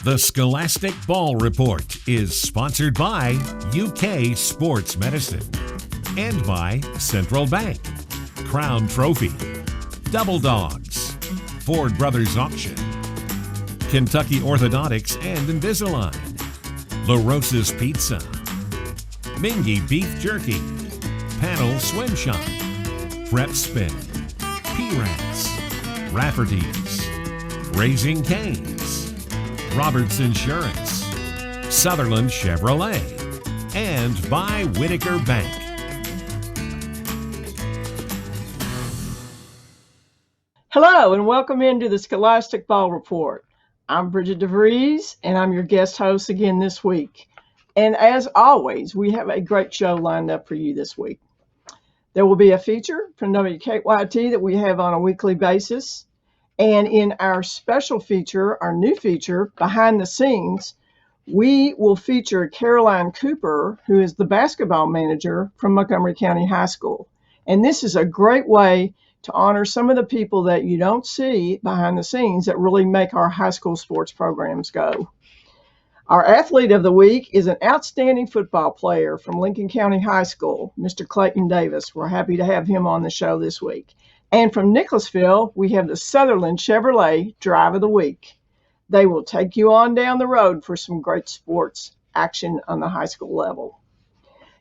The Scholastic Ball Report is sponsored by UK Sports Medicine and by Central Bank, Crown Trophy, Double Dogs, Ford Brothers Auction, Kentucky Orthodontics and Invisalign, La Rosa's Pizza, Mingy Beef Jerky, Panel Swim Shop, Prep Spin, P-Rats, Rafferty's, Raising Cane's, Roberts Insurance, Sutherland Chevrolet, and by Whitaker Bank. Hello and welcome into the Scholastic Ball Report. I'm Bridget DeVries and I'm your guest host again this week. And as always, we have a great show lined up for you this week. There will be a feature from WKYT that we have on a weekly basis. And in our special feature, our new feature, Behind the Scenes, we will feature Caroline Cooper, who is the basketball manager from Montgomery County High School. And this is a great way to honor some of the people that you don't see behind the scenes that really make our high school sports programs go. Our athlete of the week is an outstanding football player from Lincoln County High School, Mr. Clayton Davis. We're happy to have him on the show this week. And from Nicholasville, we have the Sutherland Chevrolet Drive of the Week. They will take you on down the road for some great sports action on the high school level.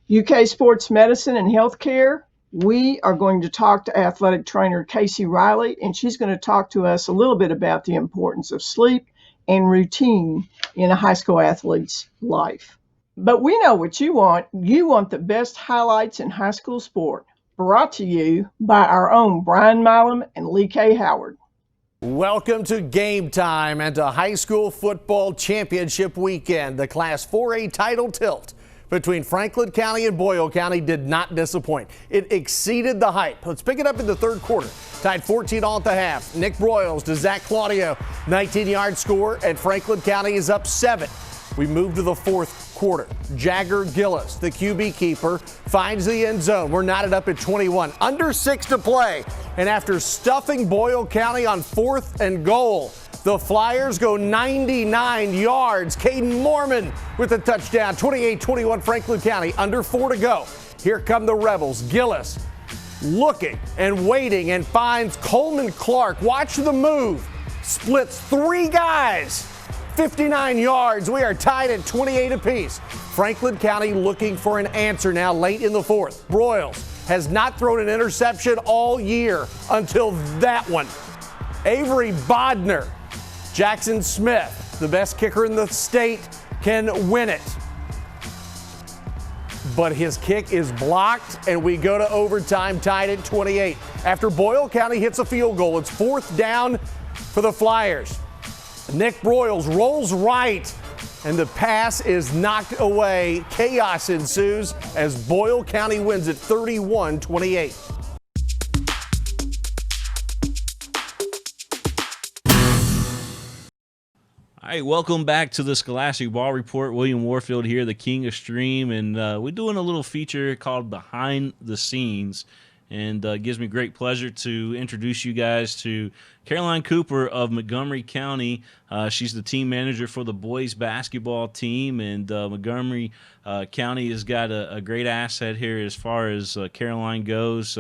UK Sports Medicine and Healthcare, we are going to talk to athletic trainer Casey Riley, and she's going to talk to us a little bit about the importance of sleep and routine in a high school athlete's life. But we know what you want. You want the best highlights in high school sport. Brought to you by our own Brian Milam and Lee K. Howard. Welcome to game time and to high school football championship weekend. The Class 4A title tilt between Franklin County and Boyle County did not disappoint. It exceeded the hype. Let's pick it up in the third quarter. Tied 14-all at the half. Nick Broyles to Zach Claudio, 19-yard score, and Franklin County is up 7. We move to the fourth quarter. Jagger Gillis, the QB keeper, finds the end zone. We're knotted up at 21. Under 6 to play. And after stuffing Boyle County on 4th and goal, the Flyers go 99 yards. Caden Mormon with a touchdown. 28-21 Franklin County. Under 4 to go. Here come the Rebels. Gillis looking and waiting and finds Coleman Clark. Watch the move. Splits 3 guys. 59 yards. We are tied at 28 apiece. Franklin County looking for an answer now late in the fourth. Broyles has not thrown an interception all year until that one. Avery Bodner. Jackson Smith, the best kicker in the state, can win it. But his kick is blocked, and we go to overtime tied at 28. After Boyle County hits a field goal, it's 4th down for the Flyers. Nick Broyles rolls right, and the pass is knocked away. Chaos ensues as Boyle County wins it 31-28. All right, welcome back to the Scholastic Ball Report. William Warfield here, the king of stream, and we're doing a little feature called Behind the Scenes, and it gives me great pleasure to introduce you guys to Caroline Cooper of Montgomery County. She's the team manager for the boys basketball team, and Montgomery County has got a great asset here as far as Caroline goes.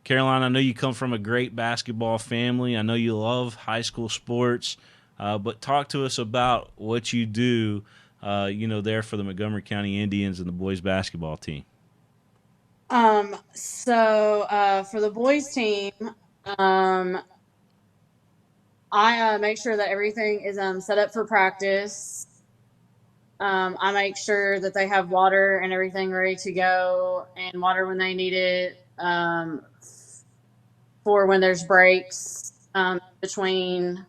Caroline, I know you come from a great basketball family. I know you love high school sports. But talk to us about what you do, there for the Montgomery County Indians and the boys basketball team. So for the boys team, I make sure that everything is set up for practice. I make sure that they have water and everything ready to go, and water when they need it, for when there's breaks between.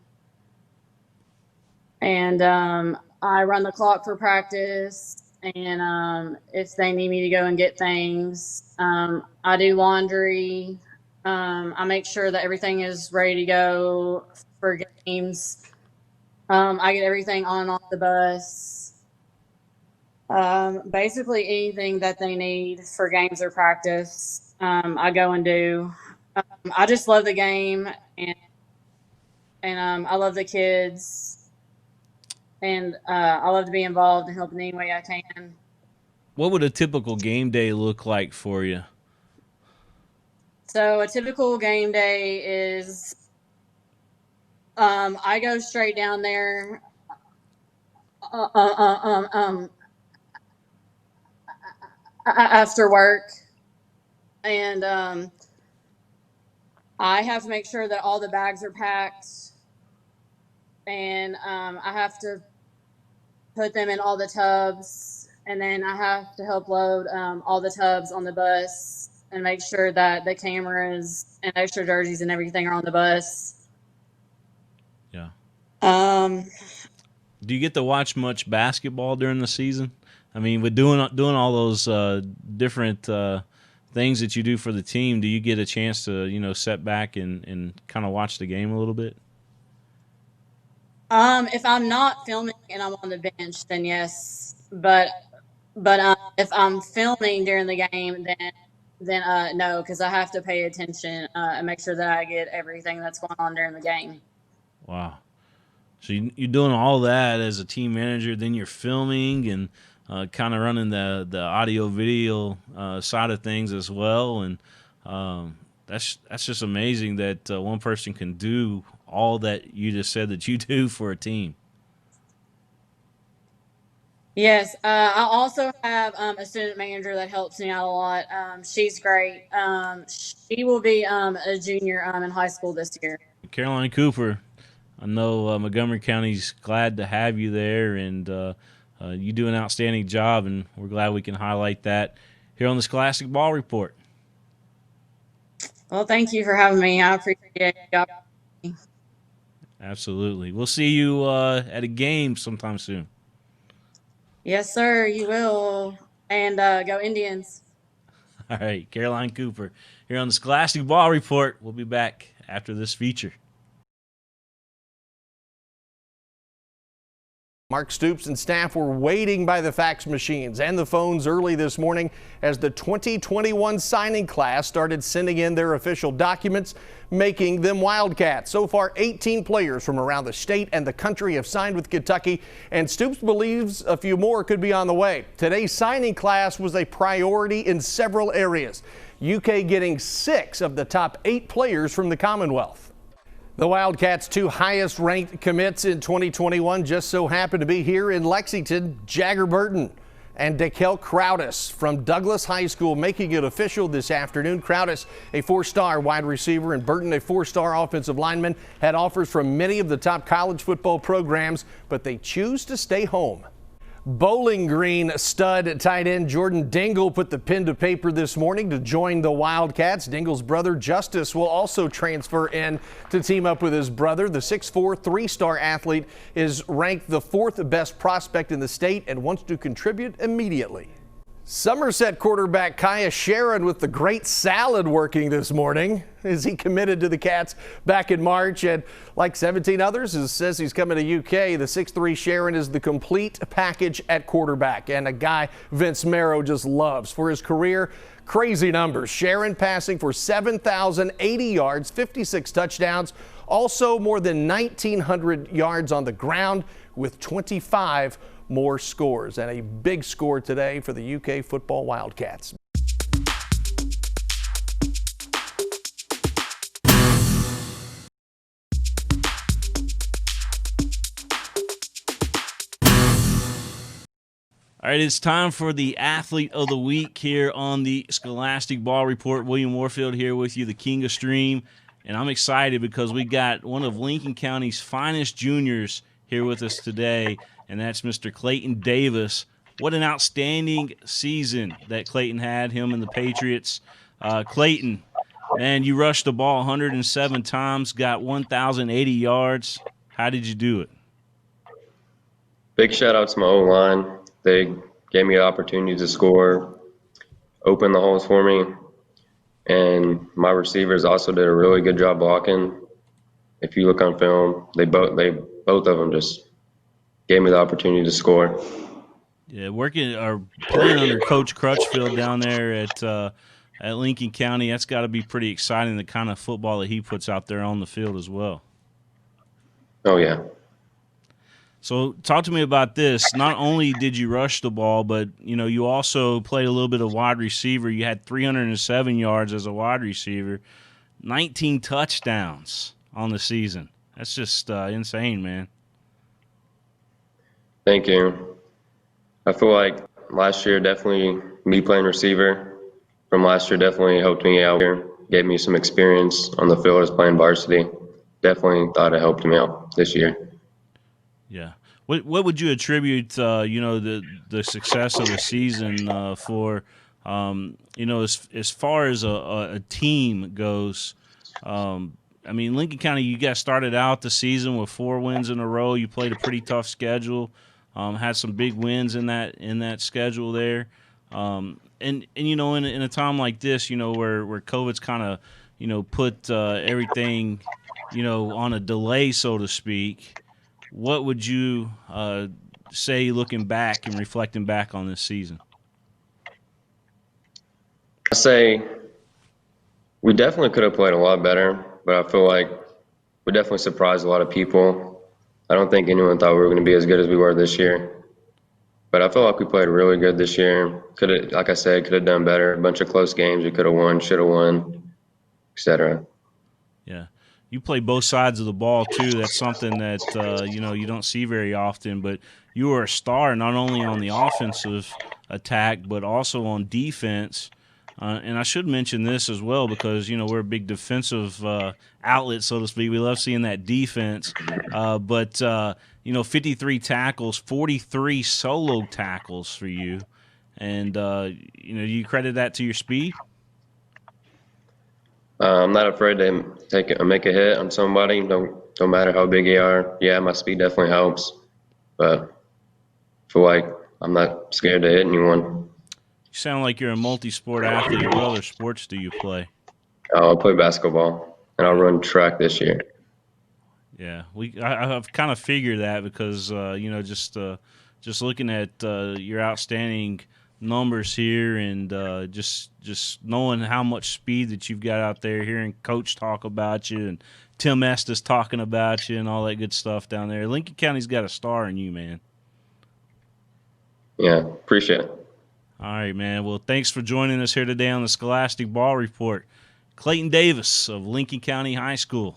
And I run the clock for practice, and if they need me to go and get things, I do laundry. I make sure that everything is ready to go for games. I get everything on and off the bus. Basically anything that they need for games or practice, I go and do. I just love the game, and I love the kids. and I love to be involved and help in any way I can. What would a typical game day look like for you? So a typical game day is I go straight down there after work, and I have to make sure that all the bags are packed, and I have to put them in all the tubs, and then I have to help load all the tubs on the bus and make sure that the cameras and extra jerseys and everything are on the bus. Yeah. Um, Do you get to watch much basketball during the season? I mean, with doing all those different things that you do for the team, do you get a chance to sit back and kind of watch the game a little bit? if I'm not filming and I'm on the bench, then yes. But if I'm filming during the game, then no, because I have to pay attention and make sure that I get everything that's going on during the game. Wow. So you're doing all that as a team manager, then you're filming and kind of running the audio video side of things as well, and that's just amazing that one person can do all that you just said that you do for a team. Yes, I also have a student manager that helps me out a lot. She's great. She will be a junior in high school this year. Caroline Cooper, I know Montgomery County's glad to have you there, and you do an outstanding job, and we're glad we can highlight that here on the Scholastic Ball Report. Well, thank you for having me. I appreciate it. Absolutely. We'll see you at a game sometime soon. Yes, sir, you will. And go Indians. All right, Caroline Cooper here on the Scholastic Ball Report. We'll be back after this feature. Mark Stoops and staff were waiting by the fax machines and the phones early this morning as the 2021 signing class started sending in their official documents, making them Wildcats. So far, 18 players from around the state and the country have signed with Kentucky, and Stoops believes a few more could be on the way. Today's signing class was a priority in several areas. UK getting 6 of the top 8 players from the Commonwealth. The Wildcats' 2 highest-ranked commits in 2021 just so happen to be here in Lexington. Jagger Burton and Dakel Crowdis from Douglas High School making it official this afternoon. Crowdis, a 4-star wide receiver, and Burton, a 4-star offensive lineman, had offers from many of the top college football programs, but they choose to stay home. Bowling Green stud tight end Jordan Dingle put the pen to paper this morning to join the Wildcats. Dingle's brother Justice will also transfer in to team up with his brother. The 6'4", 3-star athlete is ranked the 4th best prospect in the state and wants to contribute immediately. Somerset quarterback Kaya Sharon with the great salad working this morning as he committed to the Cats back in March, and like 17 others, says he's coming to UK. The 6'3" Sharon is the complete package at quarterback and a guy Vince Marrow just loves. For his career, crazy numbers. Sharon passing for 7,080 yards, 56 touchdowns, also more than 1,900 yards on the ground with 25 more scores, and a big score today for the UK football Wildcats. All right, it's time for the Athlete of the Week here on the Scholastic Ball Report. William Warfield here with you, the King of Stream, and I'm excited because we got one of Lincoln County's finest juniors here with us today, and that's Mr. Clayton Davis. What an outstanding season that Clayton had, him and the Patriots. Clayton, man, you rushed the ball 107 times, got 1,080 yards. How did you do it? Big shout out to my O-line. They gave me the opportunity to score, open the holes for me, and my receivers also did a really good job blocking. If you look on film, they both of them just gave me the opportunity to score. Yeah, working or playing under Coach Crutchfield down there at Lincoln County, that's got to be pretty exciting, the kind of football that he puts out there on the field as well. Oh, yeah. So talk to me about this. Not only did you rush the ball, but you also played a little bit of wide receiver. You had 307 yards as a wide receiver, 19 touchdowns on the season. That's just insane, man. Thank you. I feel like last year definitely me playing receiver from last year definitely helped me out here, gave me some experience on the field as playing varsity. Definitely thought it helped me out this year. Yeah. What would you attribute the success of the season for as far as a team goes? I mean, Lincoln County, you guys started out the season with 4 wins in a row. You played a pretty tough schedule, had some big wins in that schedule there. And in a time like this, where COVID's kind of put everything on a delay, so to speak. What would you say looking back and reflecting back on this season? I say we definitely could have played a lot better, but I feel like we definitely surprised a lot of people. I don't think anyone thought we were going to be as good as we were this year. But I feel like we played really good this year. Could have, like I said, could have done better. A bunch of close games we could have won, should have won, etc. Yeah. You play both sides of the ball too. That's something that you don't see very often. But you were a star not only on the offensive attack but also on defense. And I should mention this as well because we're a big defensive outlet, so to speak. We love seeing that defense. But 53 tackles, 43 solo tackles for you, and you credit that to your speed. I'm not afraid to make a hit on somebody. Don't matter how big they are. Yeah, my speed definitely helps, but I feel like I'm not scared to hit anyone. You sound like you're a multi-sport athlete. What other sports do you play? I'll play basketball and I'll run track this year. Yeah, I've kind of figured that because just looking at your outstanding numbers here and just knowing how much speed that you've got out there, hearing Coach talk about you and Tim Estes talking about you and all that good stuff down there. Lincoln County's got a star in you, man. Yeah, appreciate it. All right, man. Well, thanks for joining us here today on the Scholastic Ball Report. Clayton Davis of Lincoln County High School.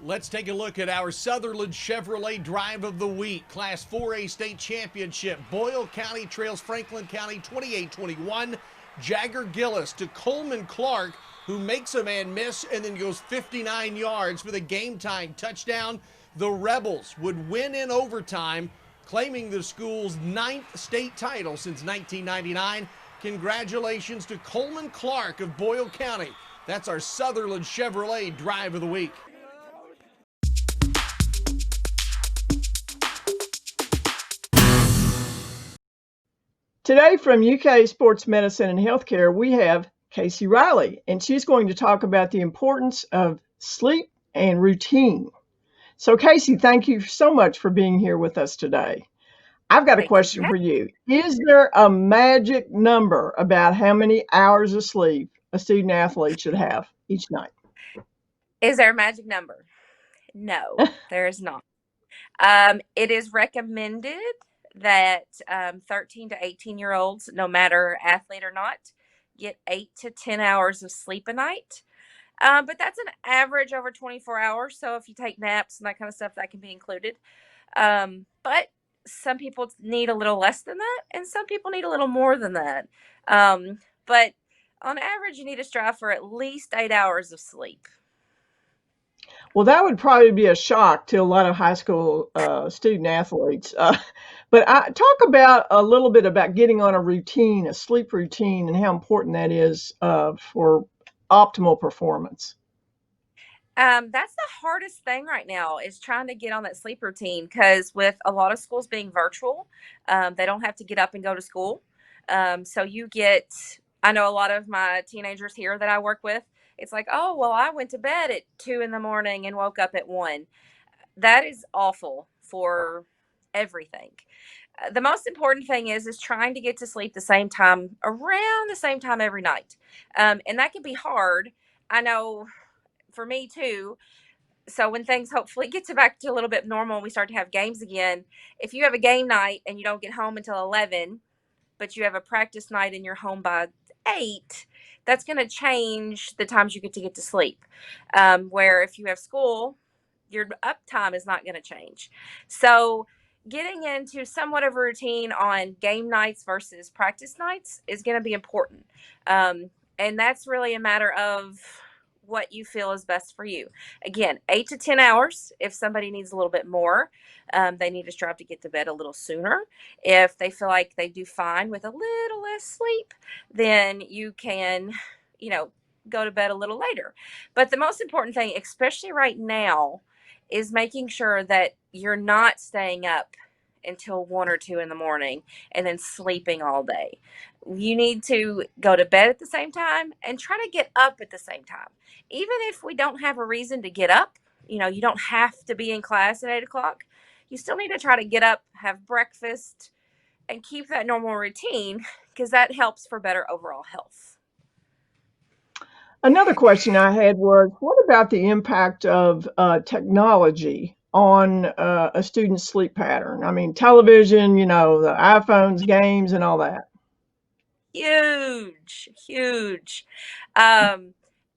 Let's take a look at our Sutherland Chevrolet Drive of the Week. Class 4A State Championship. Boyle County trails Franklin County 28-21. Jagger Gillis to Coleman Clark, who makes a man miss and then goes 59 yards for the game-tying touchdown. The Rebels would win in overtime, claiming the school's 9th state title since 1999. Congratulations to Coleman Clark of Boyle County. That's our Sutherland Chevrolet Drive of the Week. Today from UK Sports Medicine and Healthcare, we have Casey Riley, and she's going to talk about the importance of sleep and routine. So, Casey, thank you so much for being here with us today. I've got a question for you. Is there a magic number about how many hours of sleep a student athlete should have each night? Is there a magic number? No, there is not. It is recommended that 13 to 18-year-olds, no matter athlete or not, get 8 to 10 hours of sleep a night. But that's an average over 24 hours. So if you take naps and that kind of stuff, that can be included. But some people need a little less than that, and some people need a little more than that. But on average, you need to strive for at least 8 hours of sleep. Well, that would probably be a shock to a lot of high school student athletes. But talk about a little bit about getting on a routine, a sleep routine, and how important that is for optimal performance. That's the hardest thing right now is trying to get on that sleep routine because with a lot of schools being virtual, they don't have to get up and go to school. So I know a lot of my teenagers here that I work with, it's like, oh, well, I went to bed at 2 in the morning and woke up at 1. That is awful for everything. The most important thing is trying to get to sleep around the same time every night. And that can be hard. I know for me too. So when things hopefully get back to a little bit normal and we start to have games again, if you have a game night and you don't get home until 11, but you have a practice night and you're home by 8, that's going to change the times you get to sleep. Where if you have school, your uptime is not going to change. So getting into somewhat of a routine on game nights versus practice nights is going to be important. And that's really a matter of what you feel is best for you. Again, 8 to 10 hours. If somebody needs a little bit more, they need to strive to get to bed a little sooner. If they feel like they do fine with a little less sleep, then you can, go to bed a little later. But the most important thing, especially right now, is making sure that you're not staying up until 1 or 2 in the morning and then sleeping all day. You need to go to bed at the same time and try to get up at the same time. Even if we don't have a reason to get up, you don't have to be in class at 8 o'clock. You still need to try to get up, have breakfast, and keep that normal routine because that helps for better overall health. Another question I had was, what about the impact of technology on a student's sleep pattern? I mean, television, the iPhones, games, and all that. Huge.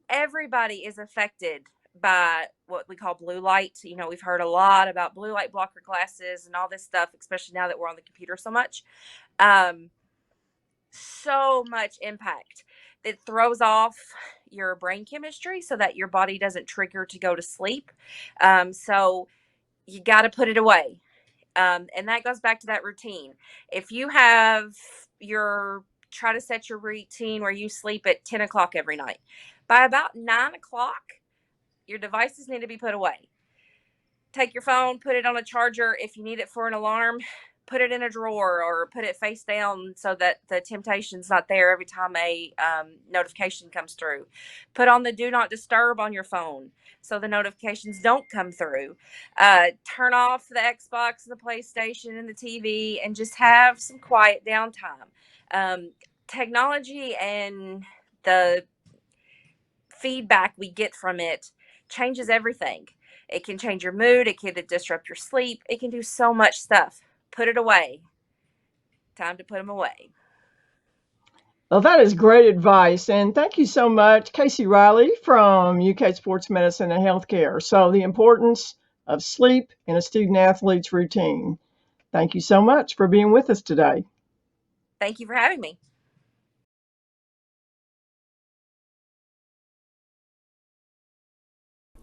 Everybody is affected by what we call blue light. We've heard a lot about blue light blocker glasses and all this stuff, especially now that we're on the computer so much. So much impact. It throws off your brain chemistry so that your body doesn't trigger to go to sleep. So you got to put it away. And that goes back to that routine. If you try to set your routine where you sleep at 10 o'clock every night. By about 9 o'clock, your devices need to be put away. Take your phone, put it on a charger. If you need it for an alarm, put it in a drawer or put it face down so that the temptation's not there every time a notification comes through. Put on the do not disturb on your phone so the notifications don't come through. Turn off the Xbox, the PlayStation, and the TV and just have some quiet downtime. Technology and the feedback we get from it changes everything. It can change your mood. It can disrupt your sleep. It can do so much stuff. Put it away. Time to put them away. Well, that is great advice. And thank you so much, Casey Riley from UK Sports Medicine and Healthcare. So the importance of sleep in a student athlete's routine. Thank you so much for being with us today. Thank you for having me.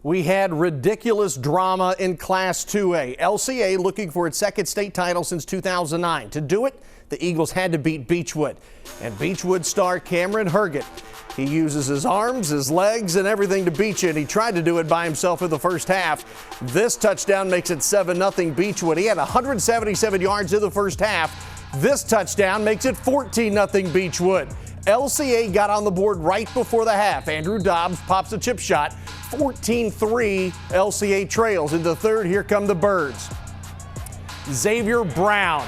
We had ridiculous drama in Class 2A. LCA looking for its second state title since 2009. To do it, the Eagles had to beat Beechwood. And Beechwood star Cameron Herget, he uses his arms, his legs, and everything to beat you, and he tried to do it by himself in the first half. This touchdown makes it 7-0 Beechwood. He had 177 yards in the first half. This touchdown makes it 14-0 Beechwood. LCA got on the board right before the half. Andrew Dobbs pops a chip shot. 14-3, LCA trails. In the third, here come the Birds. Xavier Brown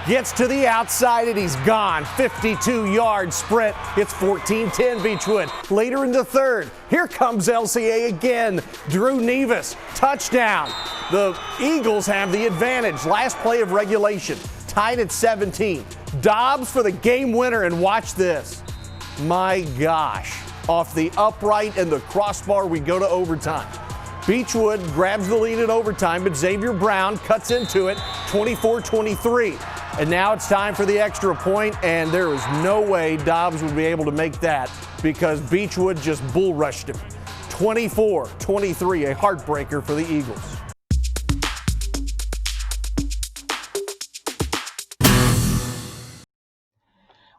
gets to the outside and he's gone. 52-yard sprint. It's 14-10 Beechwood. Later in the third, here comes LCA again. Drew Nevis, touchdown. The Eagles have the advantage. Last play of regulation, tied at 17. Dobbs for the game winner, and watch this. My gosh. Off the upright and the crossbar, we go to overtime. Beechwood grabs the lead in overtime, but Xavier Brown cuts into it, 24-23. And now it's time for the extra point, and there is no way Dobbs would be able to make that because Beechwood just bull rushed him. 24-23, a heartbreaker for the Eagles.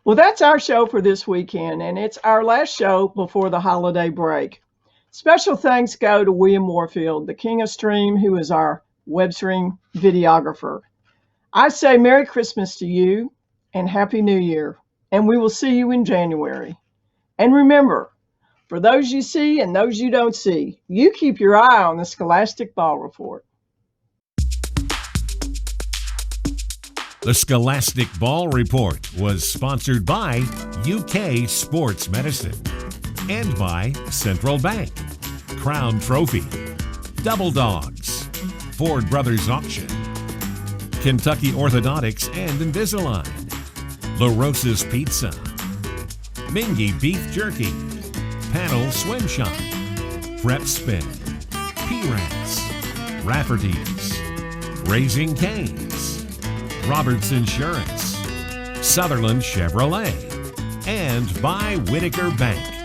Well, that's our show for this weekend, and it's our last show before the holiday break. Special thanks go to William Warfield, the king of stream, who is our web stream videographer. I say Merry Christmas to you and Happy New Year, and we will see you in January. And remember, for those you see and those you don't see, you keep your eye on the Scholastic Ball Report. The Scholastic Ball Report was sponsored by UK Sports Medicine And by Central Bank, Crown Trophy, Double Dogs, Ford Brothers Auction, Kentucky Orthodontics and Invisalign, La Rosa's Pizza, Mingy Beef Jerky, Panel Swim Shop, Prep Spin, P-Rats, Rafferty's, Raising Cane's, Roberts Insurance, Sutherland Chevrolet, and by Whitaker Bank.